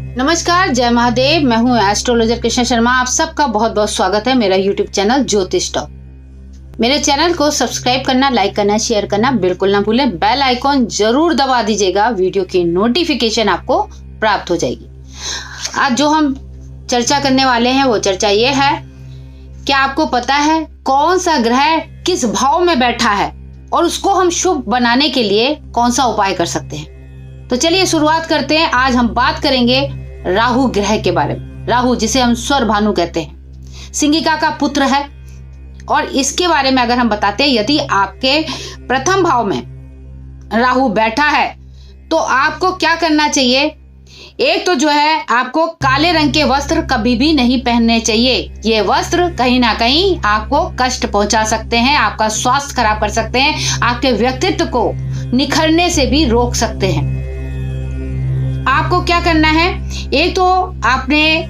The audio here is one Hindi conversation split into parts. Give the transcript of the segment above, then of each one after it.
नमस्कार, जय महादेव। मैं हूँ एस्ट्रोलॉजर कृष्ण शर्मा। आप सबका बहुत बहुत स्वागत है मेरा यूट्यूब चैनल ज्योतिष टॉक। मेरे चैनल को सब्सक्राइब करना, लाइक करना, शेयर करना बिल्कुल ना भूलें। बेल आइकॉन जरूर दबा दीजिएगा, वीडियो की नोटिफिकेशन आपको प्राप्त हो जाएगी। आज जो हम चर्चा करने वाले हैं वो चर्चा ये है, क्या आपको पता है कौन सा ग्रह किस भाव में बैठा है और उसको हम शुभ बनाने के लिए कौन सा उपाय कर सकते हैं। तो चलिए शुरुआत करते हैं। आज हम बात करेंगे राहु ग्रह के बारे में। राहु जिसे हम स्वर भानु कहते हैं, सिंगिका का पुत्र है। और इसके बारे में अगर हम बताते हैं, यदि आपके प्रथम भाव में राहु बैठा है तो आपको क्या करना चाहिए। एक तो जो है, आपको काले रंग के वस्त्र कभी भी नहीं पहनने चाहिए। ये वस्त्र कहीं ना कहीं आपको कष्ट पहुंचा सकते हैं, आपका स्वास्थ्य खराब कर सकते हैं, आपके व्यक्तित्व को निखरने से भी रोक सकते हैं। आपको क्या करना है, एक तो आपने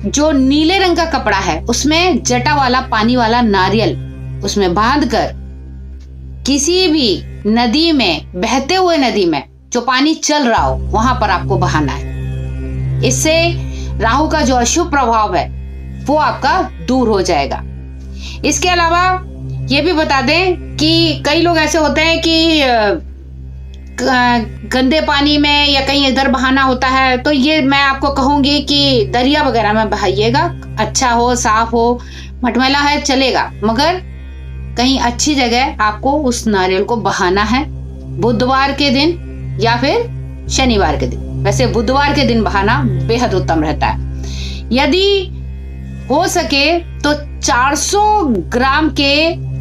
जो नीले रंग का कपड़ा है उसमें जटा वाला पानी वाला नारियल उसमें बांधकर किसी भी नदी में, बहते हुए नदी में जो पानी चल रहा हो वहां पर आपको बहाना है। इससे राहु का जो अशुभ प्रभाव है वो आपका दूर हो जाएगा। इसके अलावा ये भी बता दें कि कई लोग ऐसे होते हैं कि गंदे पानी में या कहीं इधर बहाना होता है, तो ये मैं आपको कहूंगी कि दरिया वगैरह में बहाइएगा। अच्छा हो, साफ हो, मटमैला है चलेगा, मगर कहीं अच्छी जगह आपको उस नारियल को बहाना है। बुधवार के दिन या फिर शनिवार के दिन, वैसे बुधवार के दिन बहाना बेहद उत्तम रहता है। यदि हो सके तो 400 ग्राम के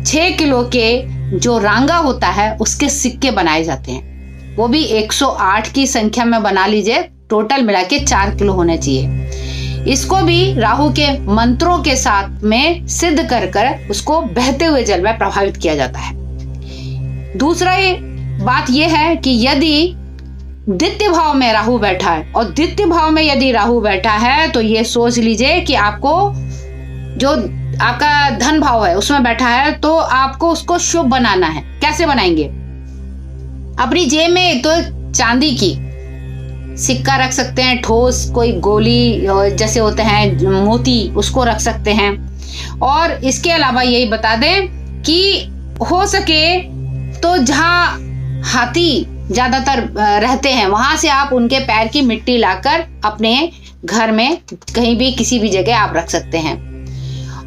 6 किलो के जो रांगा होता है उसके सिक्के बनाए जाते हैं, वो भी 108 की संख्या में बना लीजिए। टोटल मिला के 4 किलो होने चाहिए। इसको भी राहु के मंत्रों के साथ में सिद्ध कर कर उसको बहते हुए जल में प्रभावित किया जाता है। दूसरा बात यह है कि यदि द्वितीय भाव में राहु बैठा है, और द्वितीय भाव में यदि राहु बैठा है तो ये सोच लीजिए कि आपको जो आपका धन भाव है उसमें बैठा है, तो आपको उसको शुभ बनाना है। कैसे बनाएंगे, अपनी जेब में एक तो चांदी की सिक्का रख सकते हैं, ठोस कोई गोली जैसे होते हैं मोती, उसको रख सकते हैं। और इसके अलावा यही बता दें कि हो सके तो जहां हाथी ज्यादातर रहते हैं वहां से आप उनके पैर की मिट्टी लाकर अपने घर में कहीं भी किसी भी जगह आप रख सकते हैं।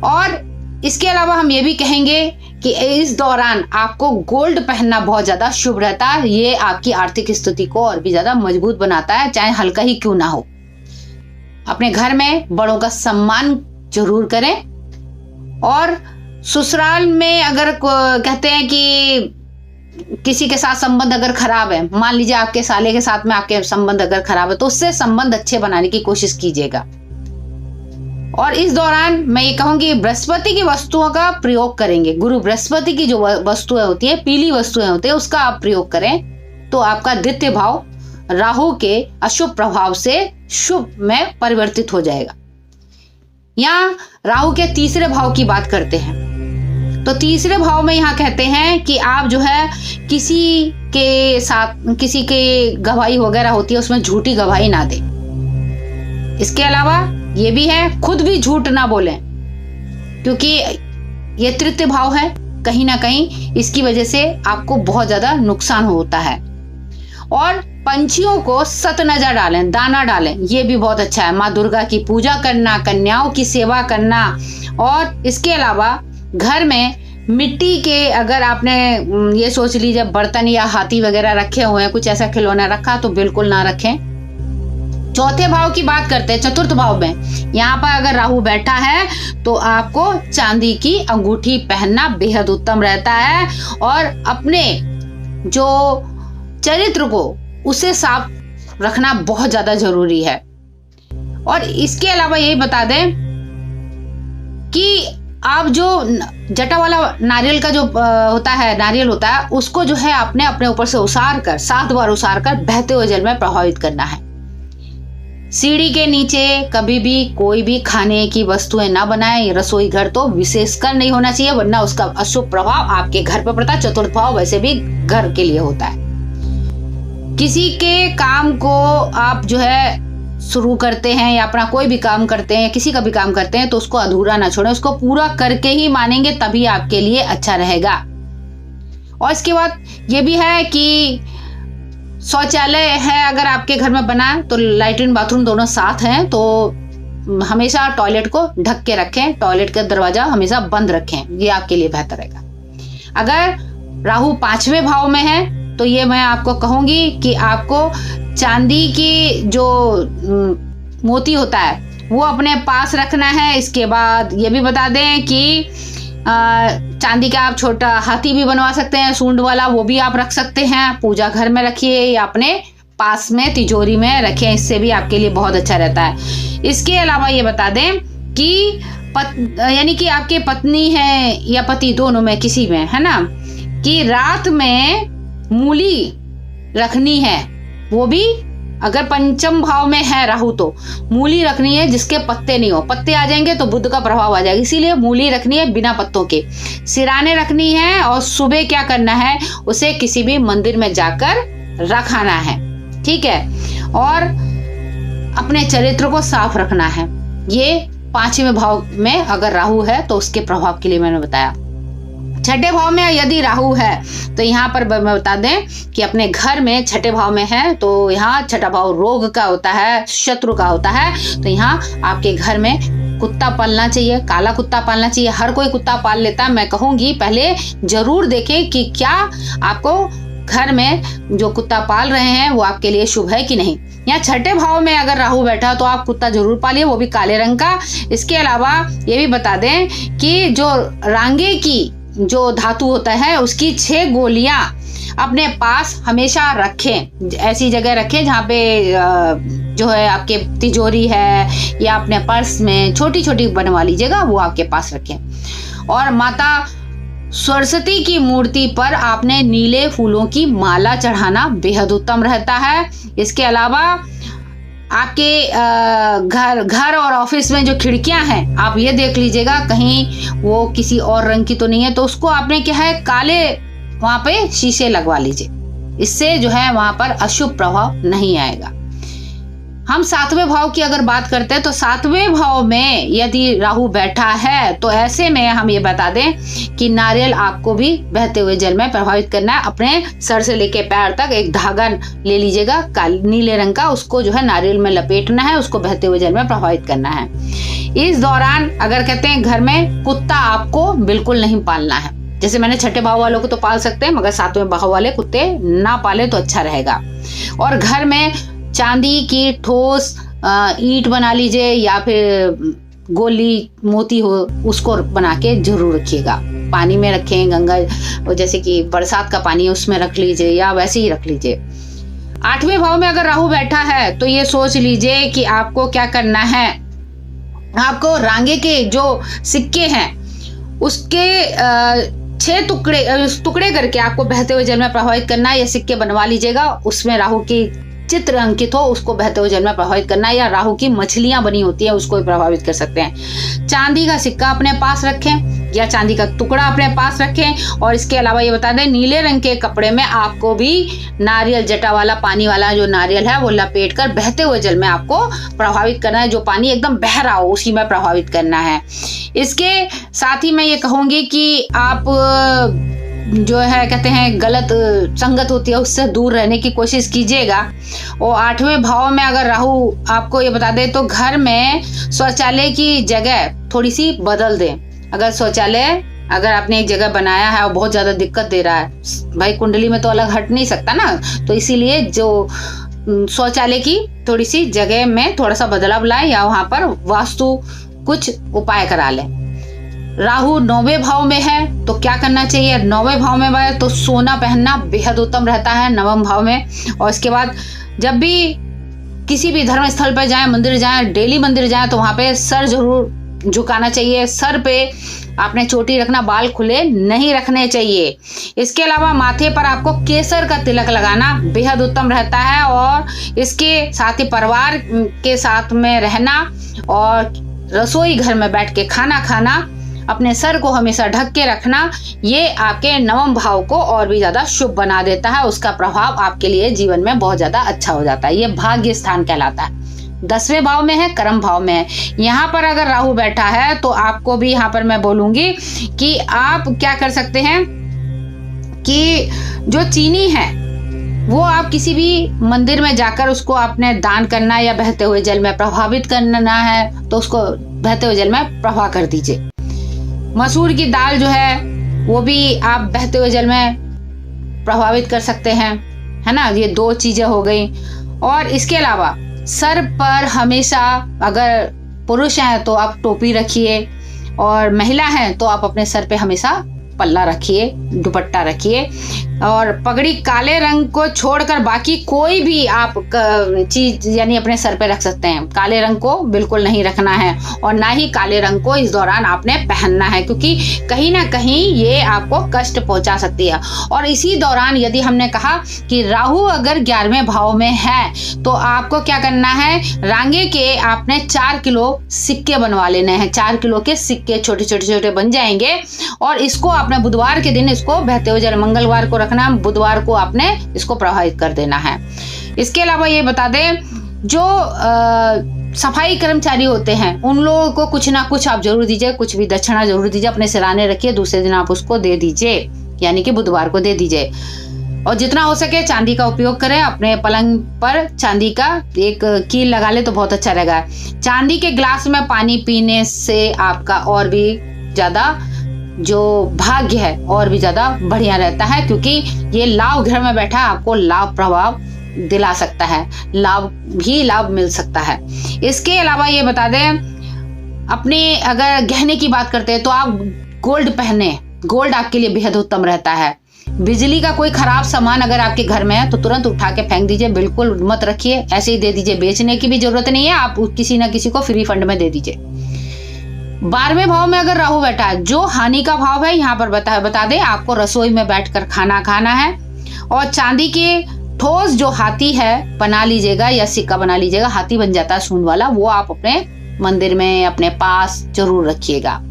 और इसके अलावा हम ये भी कहेंगे कि इस दौरान आपको गोल्ड पहनना बहुत ज्यादा शुभ रहता है। ये आपकी आर्थिक स्थिति को और भी ज्यादा मजबूत बनाता है, चाहे हल्का ही क्यों ना हो। अपने घर में बड़ों का सम्मान जरूर करें। और ससुराल में अगर कहते हैं कि किसी के साथ संबंध अगर खराब है, मान लीजिए आपके साले के साथ में आपके संबंध अगर खराब है, तो उससे संबंध अच्छे बनाने की कोशिश कीजिएगा। और इस दौरान मैं ये कहूंगी बृहस्पति की वस्तुओं का प्रयोग करेंगे। गुरु बृहस्पति की जो वस्तुएं होती है, पीली वस्तुएं होती है, उसका आप प्रयोग करें तो आपका द्वितीय भाव राहु के अशुभ प्रभाव से शुभ में परिवर्तित हो जाएगा। यहाँ राहु के तीसरे भाव की बात करते हैं, तो तीसरे भाव में यहाँ कहते हैं कि आप जो है किसी के साथ, किसी के गवाही वगैरह होती है उसमें झूठी गवाही ना दें। इसके अलावा ये भी है, खुद भी झूठ ना बोलें, क्योंकि ये तृतीय भाव है। कहीं ना कहीं इसकी वजह से आपको बहुत ज्यादा नुकसान होता है। और पंछियों को सत नजर डालें, दाना डालें, ये भी बहुत अच्छा है। माँ दुर्गा की पूजा करना, कन्याओं की सेवा करना। और इसके अलावा घर में मिट्टी के, अगर आपने ये सोच लीजिए बर्तन या हाथी वगैरह रखे हुए हैं, कुछ ऐसा खिलौना रखा, तो बिल्कुल ना रखें। चौथे भाव की बात करते हैं, चतुर्थ भाव में यहाँ पर अगर राहु बैठा है तो आपको चांदी की अंगूठी पहनना बेहद उत्तम रहता है। और अपने जो चरित्र को उसे साफ रखना बहुत ज्यादा जरूरी है। और इसके अलावा यही बता दें कि आप जो जटा वाला नारियल का जो होता है, नारियल होता है, उसको जो है आपने अपने ऊपर से उसार कर 7 बार उसार कर बहते हुए जल में प्रभावित करना है। सीढ़ी के नीचे कभी भी कोई भी खाने की वस्तुएं ना बनाएं। रसोई घर तो विशेषकर नहीं होना चाहिए, वरना उसका अशुभ प्रभाव आपके घर पर पड़ता है। चतुर्थ भाव वैसे भी घर के लिए होता है। किसी के काम को आप जो है शुरू करते हैं या अपना कोई भी काम करते हैं, किसी का भी काम करते हैं, तो उसको अधूरा ना छोड़ें, उसको पूरा करके ही मानेंगे, तभी आपके लिए अच्छा रहेगा। और इसके बाद ये भी है कि शौचालय है अगर आपके घर में बना तो लैट्रिन बाथरूम दोनों साथ हैं, तो हमेशा टॉयलेट को ढक के रखें, टॉयलेट का दरवाजा हमेशा बंद रखें, ये आपके लिए बेहतर रहेगा। अगर राहु 5वें भाव में है तो ये मैं आपको कहूंगी कि आपको चांदी की जो मोती होता है वो अपने पास रखना है। इसके बाद ये भी बता दें कि चांदी का आप छोटा हाथी भी बनवा सकते हैं, सूंड वाला, वो भी आप रख सकते हैं। पूजा घर में रखिए या अपने पास में तिजोरी में रखें, इससे भी आपके लिए बहुत अच्छा रहता है। इसके अलावा ये बता दें कि यानी कि आपके पत्नी है या पति, दोनों में किसी में, है ना, कि रात में मूली रखनी है, वो भी अगर 5म भाव में है राहु तो मूली रखनी है जिसके पत्ते नहीं हो। पत्ते आ जाएंगे तो बुध का प्रभाव आ जाएगा, इसीलिए मूली रखनी है बिना पत्तों के। सिराने रखनी है और सुबह क्या करना है, उसे किसी भी मंदिर में जाकर रखाना है, ठीक है। और अपने चरित्र को साफ रखना है। ये 5वें भाव में अगर राहु है तो उसके प्रभाव के लिए मैंने बताया। 6ठे भाव में यदि राहु है तो यहाँ पर मैं बता दें कि अपने घर में 6ठे भाव में है तो यहाँ 6ठा भाव रोग का होता है, शत्रु का होता है। तो यहाँ आपके घर में कुत्ता पालना चाहिए, काला कुत्ता पालना चाहिए। हर कोई कुत्ता पाल लेता है, मैं कहूंगी पहले जरूर देखें कि क्या आपको घर में जो कुत्ता पाल रहे हैं वो आपके लिए शुभ है कि नहीं। यहाँ 6ठे भाव में अगर राहु बैठा तो आप कुत्ता जरूर पालिए, वो भी काले रंग का। इसके अलावा ये भी बता दें कि जो रांगे की जो धातु होता है उसकी 6 गोलियां अपने पास हमेशा रखें। ऐसी जगह रखें जहाँ पे जो है आपके तिजोरी है या अपने पर्स में छोटी छोटी बनवा लीजिएगा, वो आपके पास रखें। और माता सरस्वती की मूर्ति पर आपने नीले फूलों की माला चढ़ाना बेहद उत्तम रहता है। इसके अलावा आपके घर और ऑफिस में जो खिड़कियां हैं आप ये देख लीजिएगा कहीं वो किसी और रंग की तो नहीं है, तो उसको आपने क्या है काले वहां पे शीशे लगवा लीजिए, इससे जो है वहां पर अशुभ प्रभाव नहीं आएगा। हम 7वें भाव की अगर बात करते हैं तो 7वें भाव में यदि राहु बैठा है तो ऐसे में हम ये बता दें कि नारियल आपको भी बहते हुए जल में प्रभावित करना है। अपने सर से लेके पैर तक एक धागा ले लीजिएगा नीले रंग का, उसको जो है नारियल में लपेटना है, उसको बहते हुए जल में प्रभावित करना है। इस दौरान अगर कहते हैं घर में कुत्ता आपको बिल्कुल नहीं पालना है। जैसे मैंने 6ठे भाव वालों को तो पाल सकते हैं, मगर 7वें भाव वाले कुत्ते ना पाले तो अच्छा रहेगा। और घर में चांदी की ठोस ईंट बना लीजिए या फिर गोली मोती हो उसको बना के जरूर रखिएगा। पानी में रखें, गंगा जैसे कि बरसात का पानी है उसमें रख लीजिए या वैसे ही रख लीजिए। 8वें भाव में अगर राहु बैठा है तो ये सोच लीजिए कि आपको क्या करना है। आपको रांगे के जो सिक्के हैं उसके 6 टुकड़े करके आपको बहते हुए जल में प्रभावित करना है। या सिक्के बनवा लीजिएगा, उसमें राहु की चित्र अंकित हो, उसको बहते हुए जल में प्रभावित करना है। या राहु की मछलियां बनी होती है उसको भी प्रभावित कर सकते हैं। चांदी का सिक्का अपने पास रखें या चांदी का टुकड़ा अपने पास रखें। और इसके अलावा ये बता दें नीले रंग के कपड़े में आपको भी नारियल जटा वाला पानी वाला जो नारियल है वो लपेट कर बहते हुए जल में आपको प्रभावित करना है। जो पानी एकदम बह रहा हो उसी में प्रभावित करना है। इसके साथ ही मैं ये कहूंगी कि आप जो है कहते हैं गलत संगत होती है उससे दूर रहने की कोशिश कीजिएगा। और 8वें भाव में अगर राहु आपको ये बता दे तो घर में शौचालय की जगह थोड़ी सी बदल दें। अगर शौचालय अगर आपने एक जगह बनाया है और बहुत ज्यादा दिक्कत दे रहा है, भाई कुंडली में तो अलग हट नहीं सकता ना, तो इसीलिए जो शौचालय की थोड़ी सी जगह में थोड़ा सा बदलाव लाए या वहां पर वास्तु कुछ उपाय करा लें। राहु 9वें भाव में है तो क्या करना चाहिए। 9वें भाव में है तो सोना पहनना बेहद उत्तम रहता है 9वें भाव में। और इसके बाद जब भी किसी भी धर्म स्थल पर जाएं, मंदिर जाएं, डेली मंदिर जाएं तो वहां पे सर जरूर झुकाना चाहिए। सर पे आपने चोटी रखना, बाल खुले नहीं रखने चाहिए। इसके अलावा माथे पर आपको केसर का तिलक लगाना बेहद उत्तम रहता है। और इसके साथ ही परिवार के साथ में रहना और रसोई घर में बैठ के खाना खाना, अपने सर को हमेशा ढक के रखना, ये आपके 9वें भाव को और भी ज्यादा शुभ बना देता है। उसका प्रभाव आपके लिए जीवन में बहुत ज्यादा अच्छा हो जाता है। ये भाग्य स्थान कहलाता है। 10वें भाव में है, कर्म भाव में है। यहाँ पर अगर राहु बैठा है तो आपको भी यहाँ पर मैं बोलूंगी कि आप क्या कर सकते हैं कि जो चीनी है वो आप किसी भी मंदिर में जाकर उसको आपने दान करना या बहते हुए जल में प्रभावित करना है तो उसको बहते हुए जल में प्रवाह कर दीजिए। मसूर की दाल जो है वो भी आप बहते हुए जल में प्रभावित कर सकते हैं, है ना। ये 2 चीजें हो गई। और इसके अलावा सर पर हमेशा, अगर पुरुष हैं तो आप टोपी रखिए और महिला हैं तो आप अपने सर पे हमेशा पल्ला रखिए, दुपट्टा रखिए। और पगड़ी काले रंग को छोड़कर बाकी कोई भी आप चीज यानी अपने सर पे रख सकते हैं। काले रंग को बिल्कुल नहीं रखना है और ना ही काले रंग को इस दौरान आपने पहनना है, क्योंकि कहीं ना कहीं ये आपको कष्ट पहुंचा सकती है। और इसी दौरान यदि हमने कहा कि राहु अगर 11वें भाव में है तो आपको क्या करना है, रांगे के आपने 4 किलो सिक्के बनवा लेने हैं। 4 किलो के सिक्के छोटे छोटे बन जाएंगे और इसको आपने बुधवार के दिन इसको बहते हुए जल, मंगलवार को रखना, बुधवार को आपने इसको प्रवाहित कर देना है। इसके अलावा ये बता दें, जो सफाई कर्मचारी होते हैं उन लोगों को कुछ ना कुछ आप जरूर दीजिए, कुछ भी दक्षिणा जरूर दीजिए, अपने सिराने रखिए, दूसरे दिन आप उसको दे दीजिए, यानी कि बुधवार को दे दीजिए। और जितना हो सके चांदी का उपयोग करें। अपने पलंग पर चांदी का एक कील लगा ले तो बहुत अच्छा रहेगा। चांदी के ग्लास में पानी पीने से आपका और भी ज्यादा जो भाग्य है और भी ज्यादा बढ़िया रहता है, क्योंकि ये लाभ घर में बैठा आपको लाभ प्रभाव दिला सकता है, लाभ मिल सकता है। इसके अलावा ये बता दें, अपने अगर गहने की बात करते हैं तो आप गोल्ड पहने, गोल्ड आपके लिए बेहद उत्तम रहता है। बिजली का कोई खराब सामान अगर आपके घर में है तो तुरंत उठा के फेंक दीजिए, बिल्कुल मत रखिए, ऐसे ही दे दीजिए, बेचने की भी जरूरत नहीं है, आप किसी ना किसी को फ्री फंड में दे दीजिए। 12वें भाव में अगर राहु बैठा है, जो हानि का भाव है, यहाँ पर बता दे आपको रसोई में बैठकर खाना खाना है। और चांदी के ठोस जो हाथी है बना लीजिएगा या सिक्का बना लीजिएगा, हाथी बन जाता है सूंड वाला, वो आप अपने मंदिर में अपने पास जरूर रखिएगा।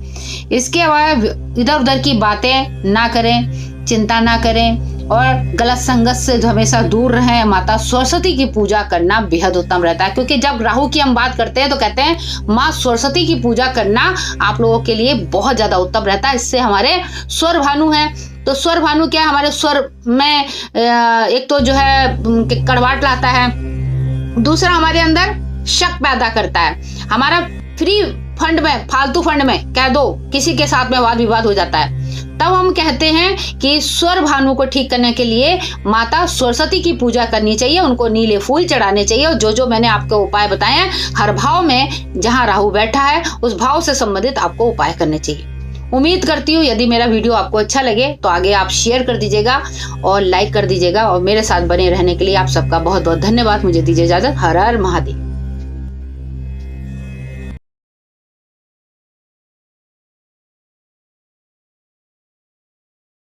इसके अलावा इधर उधर की बातें ना करें, चिंता ना करें और गलत संगत से हमेशा दूर रहें। माता सरस्वती की पूजा करना बेहद उत्तम रहता है, क्योंकि जब राहु की हम बात करते हैं तो कहते हैं माँ सरस्वती की पूजा करना आप लोगों के लिए बहुत ज्यादा उत्तम रहता है। इससे हमारे स्वर भानु है, तो स्वर भानु क्या है, हमारे स्वर में एक तो जो है कड़वाहट लाता है, दूसरा हमारे अंदर शक पैदा करता है। हमारा फ्री फंड में, फालतू फंड में कह दो किसी के साथ में वाद विवाद हो जाता है। तब हम कहते हैं कि स्वर भानु को ठीक करने के लिए माता सरस्वती की पूजा करनी चाहिए, उनको नीले फूल चढ़ाने चाहिए। और जो मैंने आपको उपाय बताए हैं, हर भाव में जहां राहु बैठा है उस भाव से संबंधित आपको उपाय करने चाहिए। उम्मीद करती हूँ यदि मेरा वीडियो आपको अच्छा लगे तो आगे आप शेयर कर दीजिएगा और लाइक कर दीजिएगा। और मेरे साथ बने रहने के लिए आप सबका बहुत बहुत धन्यवाद। मुझे दीजिए इजाजत। हर हर महादेव।